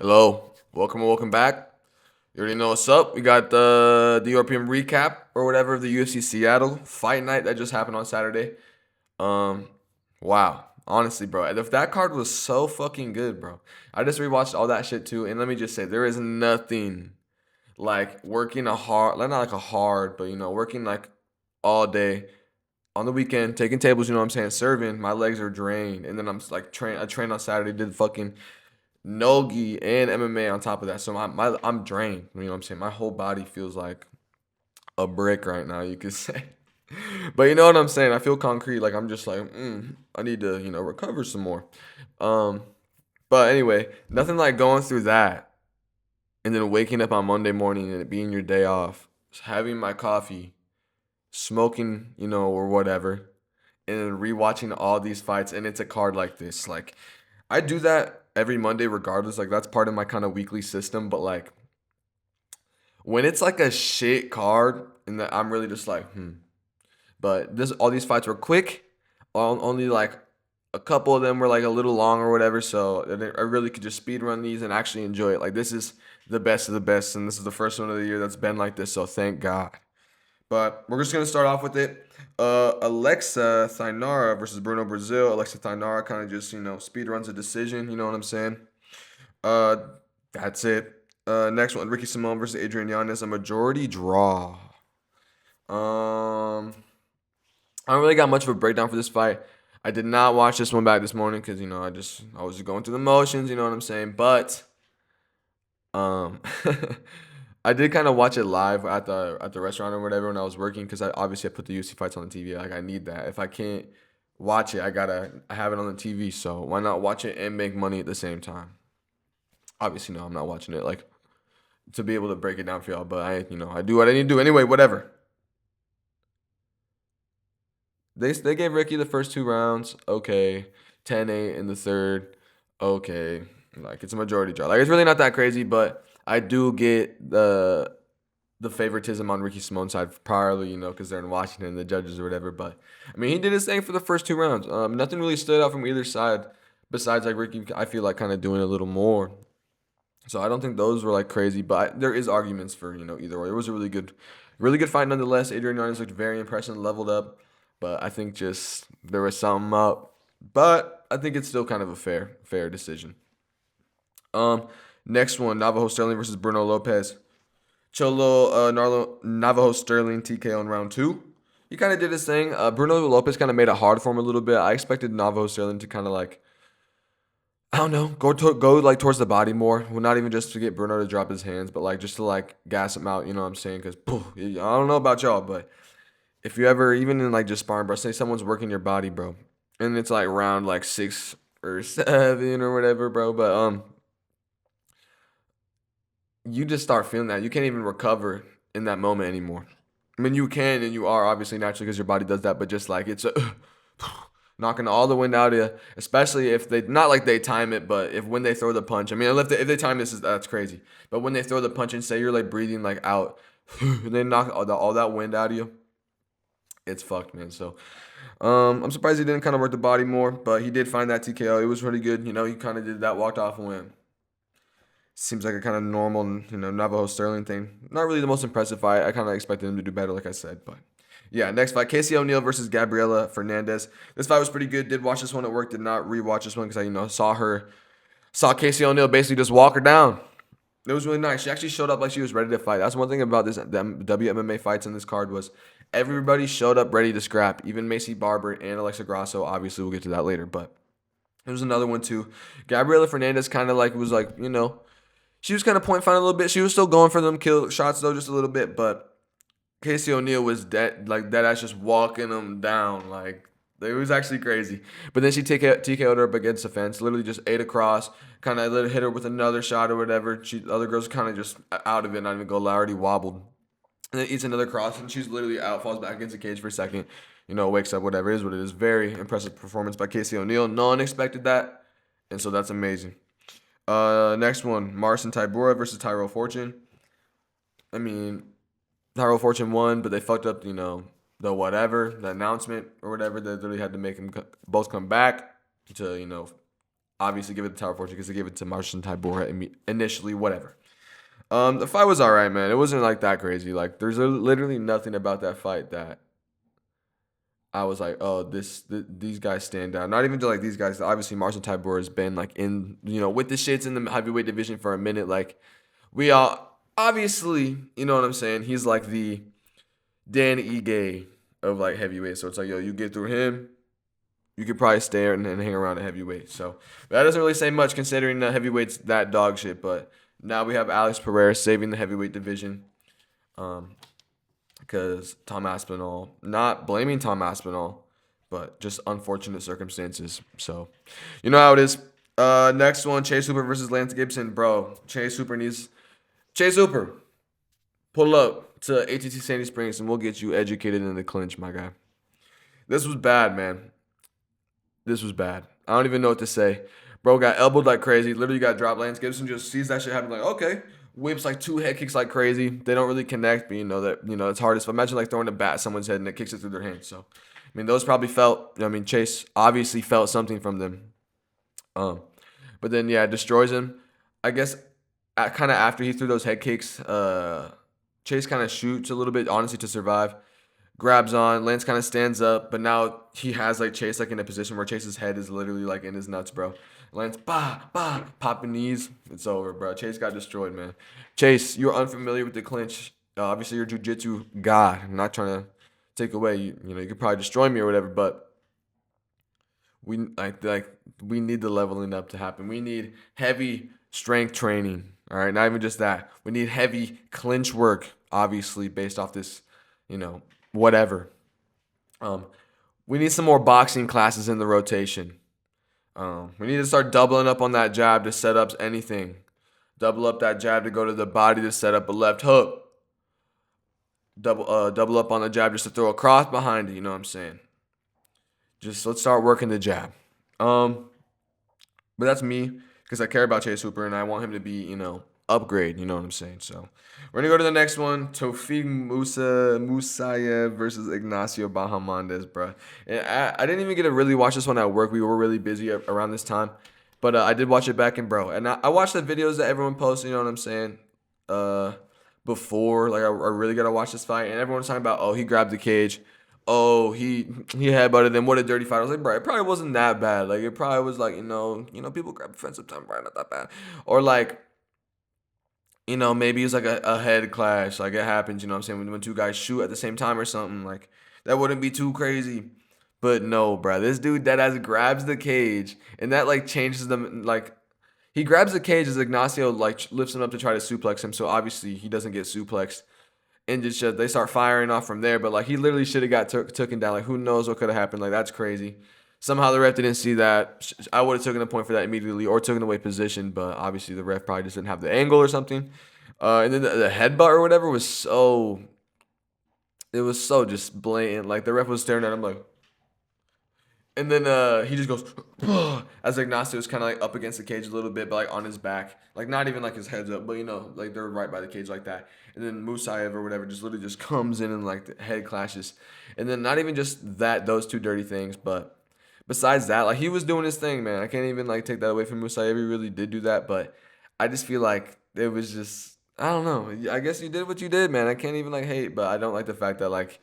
Hello, welcome back. You already know what's up. We got the Diorpium recap or whatever of the UFC Seattle fight night that just happened on Saturday. Um, wow, honestly, bro, if that card was so fucking good, bro. I just rewatched all that shit too, and let me just say, there is nothing like working a hard, like not like a hard, but working like all day on the weekend, taking tables. You know what I'm saying? Serving. My legs are drained, and then I'm like I trained on Saturday, did fucking Nogi and MMA on top of that. So I'm drained. You know what I'm saying? My whole body feels like a brick right now, you could say. But you know what I'm saying? I feel concrete. Like I'm just like, I need to, recover some more. Um, but anyway, nothing like going through that and then waking up on Monday morning and it being your day off, having my coffee, smoking, or whatever, and then rewatching all these fights, and it's a card like this. Like I do that every Monday regardless. Like that's part of my kind of weekly system. But like when it's like a shit card, and that I'm really just like, But this all these fights were quick. Only like a couple of them were like a little long or whatever. So I really could just speed run these and actually enjoy it. Like this is the best of the best, and this is the first one of the year that's been like this. So thank God. But we're just gonna start off with it. Alexa Thainara versus Bruno Brazil. Alexa Thainara kind of just speed runs a decision. You know what I'm saying? Uh, that's it. Next one, Ricky Simone versus Adrian Yanez, a majority draw. I don't really got much of a breakdown for this fight. I did not watch this one back this morning because I was just going through the motions. You know what I'm saying? But um, I did kind of watch it live at the restaurant or whatever when I was working because I put the UFC fights on the TV. Like I need that. If I can't watch it, I have it on the TV. So why not watch it and make money at the same time? Obviously, no, I'm not watching it like to be able to break it down for y'all. But I do what I need to do anyway. Whatever. They gave Ricky the first two rounds. Okay, 10-8 in the third. Okay, like it's a majority draw. Like it's really not that crazy, but I do get the favoritism on Ricky Simone's side primarily, because they're in Washington, the judges or whatever. But I mean, he did his thing for the first two rounds. Nothing really stood out from either side besides like Ricky. I feel like kind of doing a little more. So I don't think those were like crazy, but there is arguments for either way. It was a really good fight nonetheless. Adrian Yanez looked very impressive, leveled up, but I think just there was something up. But I think it's still kind of a fair decision. Um, Next one, Navajo Sterling versus Bruno Lopez. Cholo Navajo Sterling TKO in round two. He kind of did his thing. Bruno Lopez kind of made it hard for him a little bit. I expected Navajo Sterling to kind of like I don't know. Go like towards the body more. Well, not even just to get Bruno to drop his hands, but like just to like gas him out. You know what I'm saying? Because I don't know about y'all, but if you ever even in like just sparring, bro, say someone's working your body, bro, and it's like round like 6 or 7 or whatever, bro, but you just start feeling that you can't even recover in that moment anymore. I mean, you can and you are obviously naturally because your body does that, but just like it's knocking all the wind out of you, especially if they not like they time it, but if when they throw the punch. I mean, if they time this, that's crazy. But when they throw the punch and say you're like breathing like out, and they knock all that wind out of you, it's fucked, man. So, I'm surprised he didn't kind of work the body more, but he did find that TKO. It was really good. He kind of did that, walked off and went. Seems like a kind of normal, Navajo Sterling thing. Not really the most impressive fight. I kind of expected him to do better, like I said. But yeah, next fight, Casey O'Neill versus Gabriela Fernandez. This fight was pretty good. Did watch this one at work. Did not rewatch this one because I saw Casey O'Neill basically just walk her down. It was really nice. She actually showed up like she was ready to fight. That's one thing about them WMMA fights in this card was everybody showed up ready to scrap. Even Macy Barber and Alexa Grasso. Obviously, we'll get to that later, but there was another one too. Gabriela Fernandez kind of like was like she was kind of point fine a little bit. She was still going for them kill shots though, just a little bit. But Casey O'Neill was dead ass just walking them down. Like it was actually crazy. But then she TKO'd her up against the fence. Literally just ate across. Kind of hit her with another shot or whatever. The other girl's kind of just out of it. Not even go. Already wobbled. And then eats another cross and she's literally out. Falls back against the cage for a second. Wakes up. Whatever it is what it is. Very impressive performance by Casey O'Neill. No one expected that, and so that's amazing. Next one, Marcin Tybura versus Tyrell Fortune. I mean, Tyrell Fortune won, but they fucked up, the announcement or whatever. They literally had to make them both come back to, obviously give it to Tower Fortune because they gave it to Marcin Tybura initially, whatever. The fight was all right, man. It wasn't like that crazy. Like, there's literally nothing about that fight that I was like, oh, these guys stand out. Not even just like these guys. Obviously, Marcin Tybura has been like in, with the shits in the heavyweight division for a minute. Like, we all obviously, you know what I'm saying. He's like the Dan Ige of like heavyweight. So it's like, yo, you get through him, you could probably stay and hang around a heavyweight. So that doesn't really say much considering the heavyweight's that dog shit. But now we have Alex Pereira saving the heavyweight division. Because Tom Aspinall, not blaming Tom Aspinall, but just unfortunate circumstances. So, you know how it is. Next one, Chase Hooper versus Lance Gibson. Bro, Chase Hooper, pull up to ATT Sandy Springs and we'll get you educated in the clinch, my guy. This was bad, man. This was bad. I don't even know what to say. Bro got elbowed like crazy. Literally got dropped. Lance Gibson just sees that shit happen like, okay. Whips like 2 head kicks like crazy. They don't really connect, but it's hardest. But imagine like throwing a bat at someone's head and it kicks it through their hand. So, I mean, those probably felt. Chase obviously felt something from them. But then yeah, destroys him. I guess kind of after he threw those head kicks, Chase kind of shoots a little bit, honestly, to survive. Grabs on. Lance kind of stands up, but now he has like Chase like in a position where Chase's head is literally like in his nuts, bro. Lance, popping knees. It's over, bro. Chase got destroyed, man. Chase, you're unfamiliar with the clinch. Obviously, you're a jiu-jitsu god. I'm not trying to take away. You could probably destroy me or whatever, but we we need the leveling up to happen. We need heavy strength training. All right, not even just that. We need heavy clinch work, obviously, based off this, whatever. We need some more boxing classes in the rotation. We need to start doubling up on that jab to set up anything. Double up that jab to go to the body to set up a left hook. Double up on the jab just to throw a cross behind it. You know what I'm saying? Just let's start working the jab. But that's me because I care about Chase Hooper and I want him to be, upgrade. You know what I'm saying? So we're gonna go to the next one. Tofik Musayev versus Ignacio Bahamondes, bro. And I didn't even get to really watch this one at work. We were really busy around this time, but I did watch it back in, bro. And I watched the videos that everyone posted. You know what I'm saying? Before, like I really gotta watch this fight, and everyone's talking about, oh, he grabbed the cage. Oh, he headbutted him. What a dirty fight. I was like, bro, it probably wasn't that bad. Like, it probably was like, people grab offensive time, bro, not that bad. Or like, maybe it's like a head clash. Like, it happens, you know what I'm saying? When 2 guys shoot at the same time or something, like, that wouldn't be too crazy. But no, bro. This dude deadass grabs the cage, and that, like, changes them. Like, he grabs the cage as Ignacio, like, lifts him up to try to suplex him. So, obviously, he doesn't get suplexed. And just they start firing off from there. But, like, he literally should have got taken down. Like, who knows what could have happened. Like, that's crazy. Somehow the ref didn't see that. I would have taken a point for that immediately or taken away position, but obviously the ref probably just didn't have the angle or something. And then the headbutt or whatever was so just blatant. Like the ref was staring at him like, and then he just goes as Ignacio's kind of like up against the cage a little bit, but like on his back, like not even like his head's up, but like they're right by the cage like that. And then Musayev or whatever just literally just comes in and like the head clashes, and then not even just that, those 2 dirty things, but besides that, like he was doing his thing, man. I can't even like take that away from Musayev. He really did do that, but I just feel like it was just, I don't know. I guess you did what you did, man. I can't even like hate, but I don't like the fact that like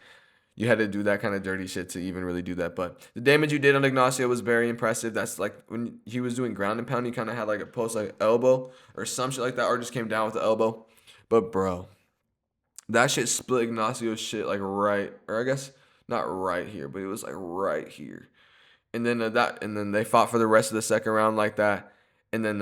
you had to do that kind of dirty shit to even really do that. But the damage you did on Ignacio was very impressive. That's like when he was doing ground and pound, he kind of had like a post like elbow or some shit like that, or just came down with the elbow. But bro, that shit split Ignacio's shit like right, or I guess not right here, but it was like right here. And then they fought for the rest of the second round like that. And then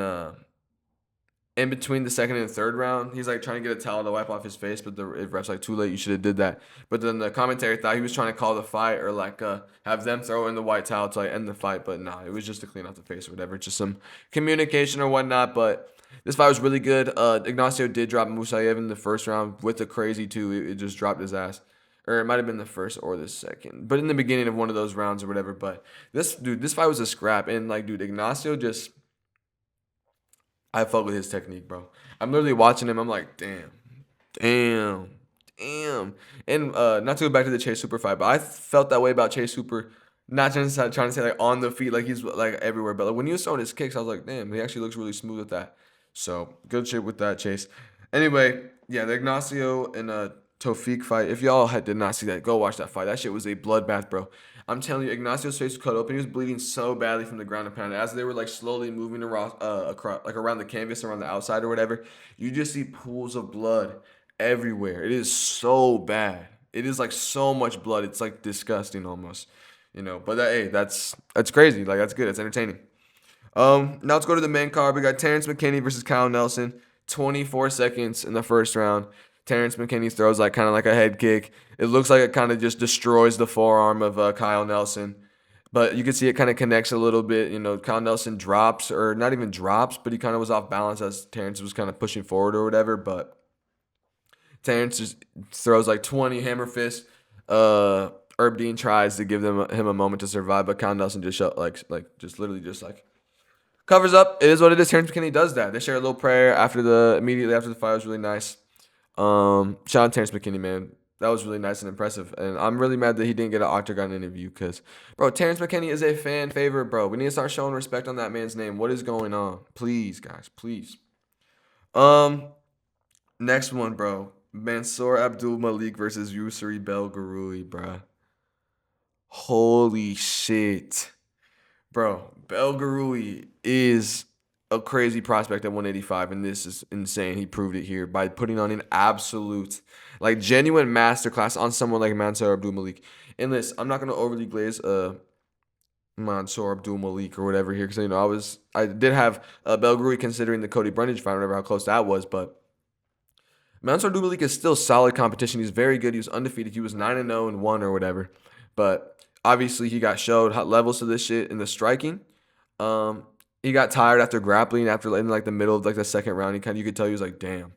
in between the second and third round, he's like trying to get a towel to wipe off his face, but the ref's like, too late, you should have did that. But then the commentary thought he was trying to call the fight or like have them throw in the white towel to like end the fight, but nah, it was just to clean off the face or whatever, just some communication or whatnot. But this fight was really good. Ignacio did drop Musayev in the first round with the crazy too. It just dropped his ass. Or it might have been the first or the second. But in the beginning of one of those rounds or whatever. But this fight was a scrap. And like, dude, Ignacio just, I fuck with his technique, bro. I'm literally watching him. I'm like, damn. And not to go back to the Chase Hooper fight, but I felt that way about Chase Hooper Not just trying to say like on the feet, like he's like everywhere, but like when he was throwing his kicks, I was like, damn, he actually looks really smooth with that. So good shit with that, Chase. Anyway, yeah, the Ignacio and Tofik fight. If y'all did not see that, go watch that fight. That shit was a bloodbath, bro. I'm telling you, Ignacio's face was cut open. He was bleeding so badly from the ground and pound. As they were like slowly moving across, like around the canvas, around the outside or whatever, you just see pools of blood everywhere. It is so bad. It is like so much blood. It's like disgusting almost. But hey, that's crazy. Like that's good. It's entertaining. Now let's go to the main card. We got Terrence McKinney versus Kyle Nelson. 24 seconds in the first round. Terrence McKinney throws like kind of like a head kick. It looks like it kind of just destroys the forearm of Kyle Nelson. But you can see it kind of connects a little bit. Kyle Nelson drops, or not even drops, but he kind of was off balance as Terrence was kind of pushing forward or whatever. But Terrence just throws like 20 hammer fists. Herb Dean tries to give him a moment to survive, but Kyle Nelson just just literally just like covers up. It is what it is. Terrence McKinney does that. They share a little prayer immediately after the fight. It was really nice. Shout out Terrence McKinney, man. That was really nice and impressive. And I'm really mad that he didn't get an octagon interview because, bro, Terrence McKinney is a fan favorite, bro. We need to start showing respect on that man's name. What is going on? Please, guys, please. Um, Next one, bro. Mansoor Abdul Malik versus Yusri Belgaroui, bro. Holy shit. Bro, Belgaroui is a crazy prospect at 185, and this is insane. He proved it here by putting on an absolute, like, genuine masterclass on someone like Mansoor Abdul Malik. And listen, I'm not gonna overly glaze Mansoor Abdul Malik or whatever here, because I did have Belgaroui considering the Cody Brundage fight, whatever how close that was, but Mansoor Abdul Malik is still solid competition. He's very good. He was undefeated. He was 9-0 and 1 or whatever, but obviously he got showed hot levels to this shit in the striking. He got tired after grappling after in like the middle of like the second round. You could tell he was like, damn.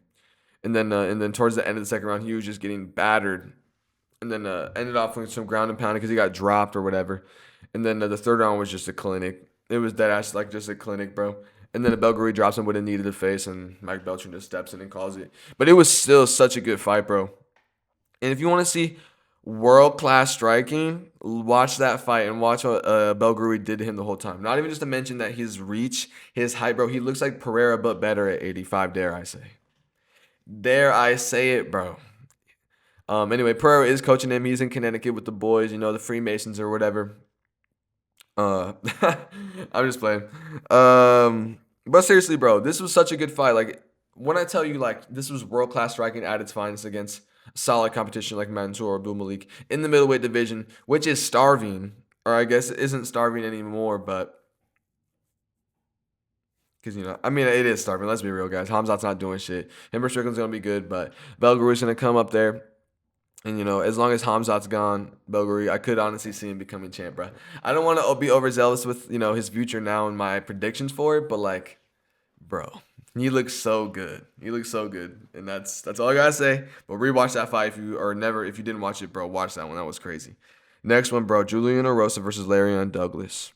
And then towards the end of the second round, he was just getting battered. And then ended off with some ground and pounding because he got dropped or whatever. And then the third round was just a clinic. It was dead ass like just a clinic, bro. And then Belgaroui drops him with a knee to the face, and Mike Beltran just steps in and calls it. But it was still such a good fight, bro. And if you want to see world class striking, watch that fight and watch what Belgaroui did to him the whole time. Not even just to mention that his reach, his height, bro. He looks like Pereira, but better at 85. Dare I say? Dare I say it, bro? Anyway, Pereira is coaching him. He's in Connecticut with the boys, the Freemasons or whatever. I'm just playing. But seriously, bro, this was such a good fight. Like when I tell you, like this was world class striking at its finest against solid competition like Mansoor Abdul Malik in the middleweight division, which is starving, or I guess it isn't starving anymore, but because I mean, it is starving. Let's be real, guys. Hamzat's not doing shit. Himber Strickland's gonna be good, but Belgaroui's gonna come up there. And, as long as Hamzat's gone, Belgaroui, I could honestly see him becoming champ, bro. I don't want to be overzealous with, his future now and my predictions for it, but, like, bro, he looks so good. He looks so good. And that's all I got to say. But rewatch that fight if you didn't watch it, bro, watch that one. That was crazy. Next one, bro, Julian Erosa versus Larion Douglas.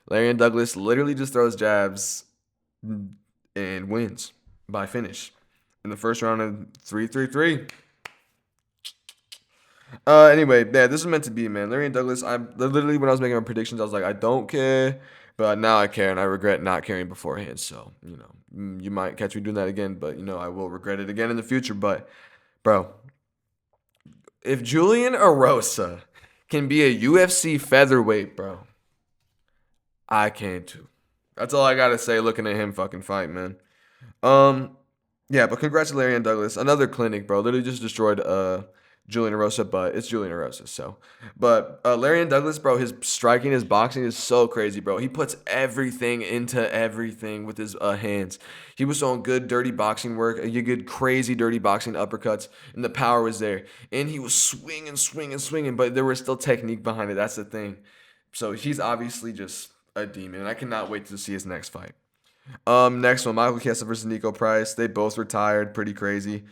Larion Douglas literally just throws jabs and wins by finish. In the first round of 3-3-3. Anyway, yeah, this was meant to be, man. Larry and Douglas, I literally when I was making my predictions, I was like, I don't care, but now I care, and I regret not caring beforehand. So, you might catch me doing that again, but I will regret it again in the future. But, bro, if Julian Erosa can be a UFC featherweight, bro, I can too. That's all I gotta say. Looking at him fucking fight, man. Yeah, but congrats to Larry and Douglas. Another clinic, bro. Literally just destroyed Julian Erosa, but it's Julian Erosa. So, but Larry and Douglas, bro, his striking, his boxing is so crazy, bro. He puts everything into everything with his hands. He was showing good, dirty boxing work, good, crazy, dirty boxing uppercuts, and the power was there. And he was swinging, swinging, swinging, but there was still technique behind it. That's the thing. So he's obviously just a demon, and I cannot wait to see his next fight. Next one, Michael Chiesa versus Nico Price. They both retired, pretty crazy.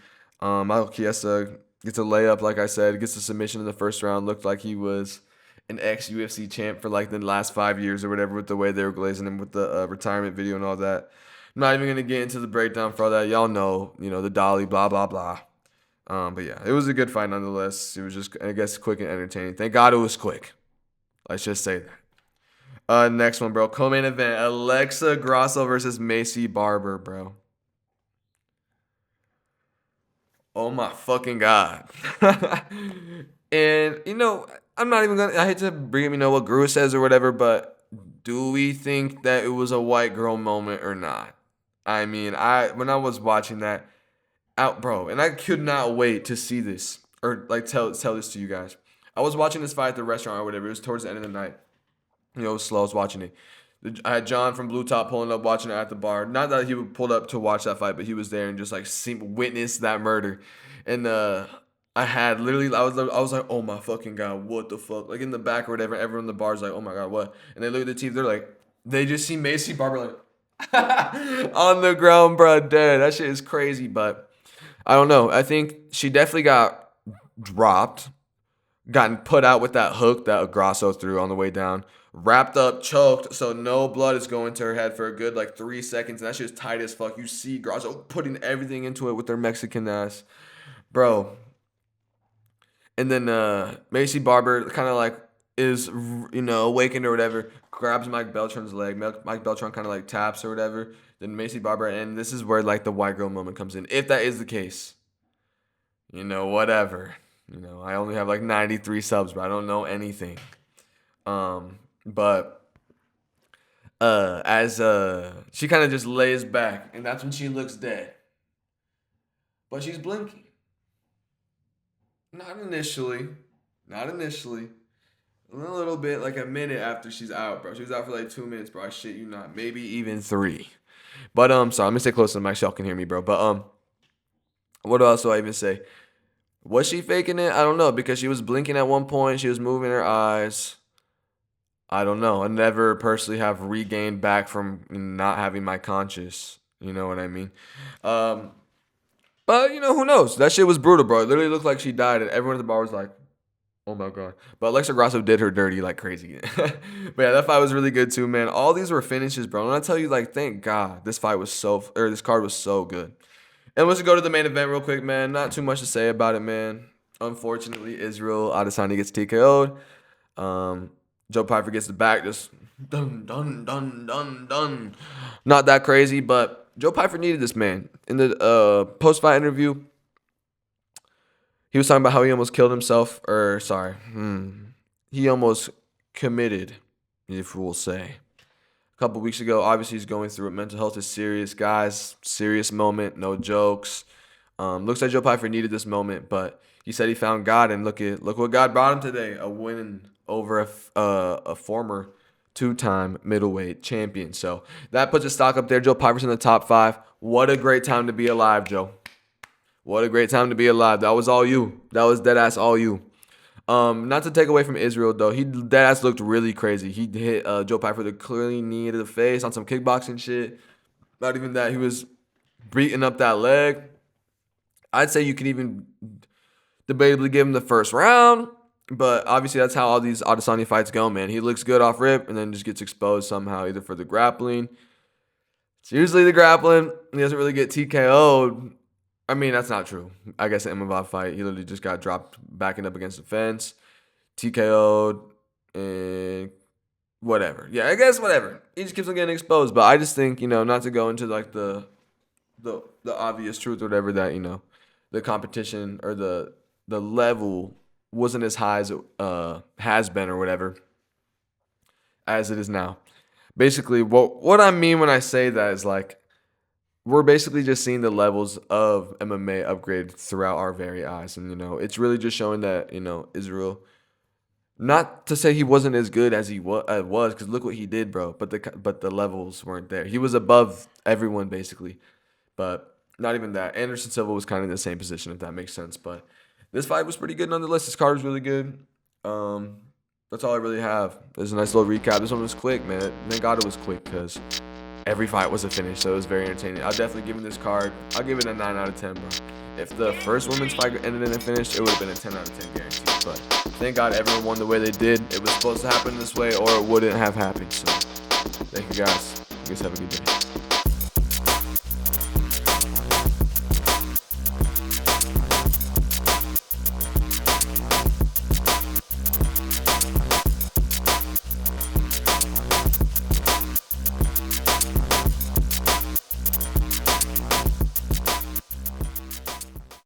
Michael Chiesa gets a layup, like I said, gets a submission in the first round. Looked like he was an ex-UFC champ for like the last 5 years or whatever with the way they were glazing him with the retirement video and all that. I'm not even going to get into the breakdown for all that. Y'all know, the dolly, blah, blah, blah. But yeah, it was a good fight nonetheless. It was just, I guess, quick and entertaining. Thank God it was quick. Let's just say that. Next one, bro. Co-main event: Alexa Grasso versus Macy Barber, bro. Oh my fucking god. And I'm not even gonna. I hate to bring up, what Guru says or whatever, but do we think that it was a white girl moment or not? I mean, when I was watching that out, bro, and I could not wait to see this or like tell this to you guys. I was watching this fight at the restaurant or whatever. It was towards the end of the night. It was slow. I was watching it. I had John from Blue Top pulling up, watching it at the bar. Not that he pulled up to watch that fight, but he was there and just like witnessed that murder. And I had literally, I was like, oh my fucking god, what the fuck? Like in the back or whatever, everyone in the bar's like, oh my god, what? And they look at the TV, they're like, they just see Macy Barber like on the ground, bro, dead. That shit is crazy, but I don't know. I think she definitely got dropped, gotten put out with that hook that Grasso threw on the way down. Wrapped up, choked, so no blood is going to her head for a good like 3 seconds. And that shit is tight as fuck. You see Grasso putting everything into it with her Mexican ass, bro. And then Macy Barber kind of like is awakened or whatever, grabs Mike Beltran's leg. Mike Beltran kind of like taps or whatever. Then Macy Barber, and this is where like the white girl moment comes in. If that is the case, whatever. I only have like 93 subs, but I don't know anything. But as she kind of just lays back, and that's when she looks dead. But she's blinking. Not initially. A little bit, like a minute after she's out, bro. She was out for like 2 minutes, bro. I shit you not. Maybe even 3. But sorry, I'm gonna stay close to the mic so y'all can hear me, bro. But what else do I even say? Was she faking it? I don't know, because she was blinking at one point. She was moving her eyes. I don't know. I never personally have regained back from not having my conscious. You know what I mean? But, who knows? That shit was brutal, bro. It literally looked like she died, and everyone at the bar was like, oh my god. But Alexa Grasso did her dirty like crazy. But yeah, that fight was really good too, man. All these were finishes, bro. And I tell you, like, thank God this card was so good. And let's go to the main event real quick, man. Not too much to say about it, man. Unfortunately, Israel Adesanya gets TKO'd. Joe Pyfer gets the back, just dun, dun, dun, dun, dun. Not that crazy, but Joe Pyfer needed this, man. In the post-fight interview, he was talking about how he almost killed himself, he almost committed, if we'll say. A couple weeks ago, obviously he's going through it. Mental health is serious, guys. Serious moment, no jokes. Looks like Joe Pyfer needed this moment, but he said he found God, and look what God brought him today, a win over a former 2-time middleweight champion. So that puts a stock up there. Joe Pyfer's in the top 5. What a great time to be alive, Joe. What a great time to be alive. That was all you. That was deadass all you. Not to take away from Israel, though. He deadass looked really crazy. He hit Joe Pyfer with a clean knee to the face on some kickboxing shit. Not even that. He was beating up that leg. I'd say you could even debatably give him the first round. But obviously, that's how all these Adesanya fights go, man. He looks good off rip and then just gets exposed somehow, either for the grappling. It's usually the grappling. He doesn't really get TKO'd. I mean, that's not true. I guess the Imavov fight, he literally just got dropped backing up against the fence, TKO'd, and whatever. Yeah, I guess whatever. He just keeps on getting exposed. But I just think, not to go into like the obvious truth or whatever, that, the competition or the level wasn't as high as it has been or whatever as it is now. Basically, what I mean when I say that is like, we're basically just seeing the levels of MMA upgrade throughout our very eyes. And, it's really just showing that, Israel, not to say he wasn't as good as he was, because look what he did, bro. But the levels weren't there. He was above everyone, basically. But not even that. Anderson Silva was kind of in the same position, if that makes sense. But this fight was pretty good nonetheless. This card was really good. That's all I really have. There's a nice little recap. This one was quick, man. Thank God it was quick, because every fight was a finish, so it was very entertaining. I'll definitely give him this card. I'll give it a 9 out of 10, bro. If the first women's fight ended in a finish, it would have been a 10 out of 10 guaranteed. But thank God everyone won the way they did. It was supposed to happen this way, or it wouldn't have happened. So thank you guys. You guys have a good day.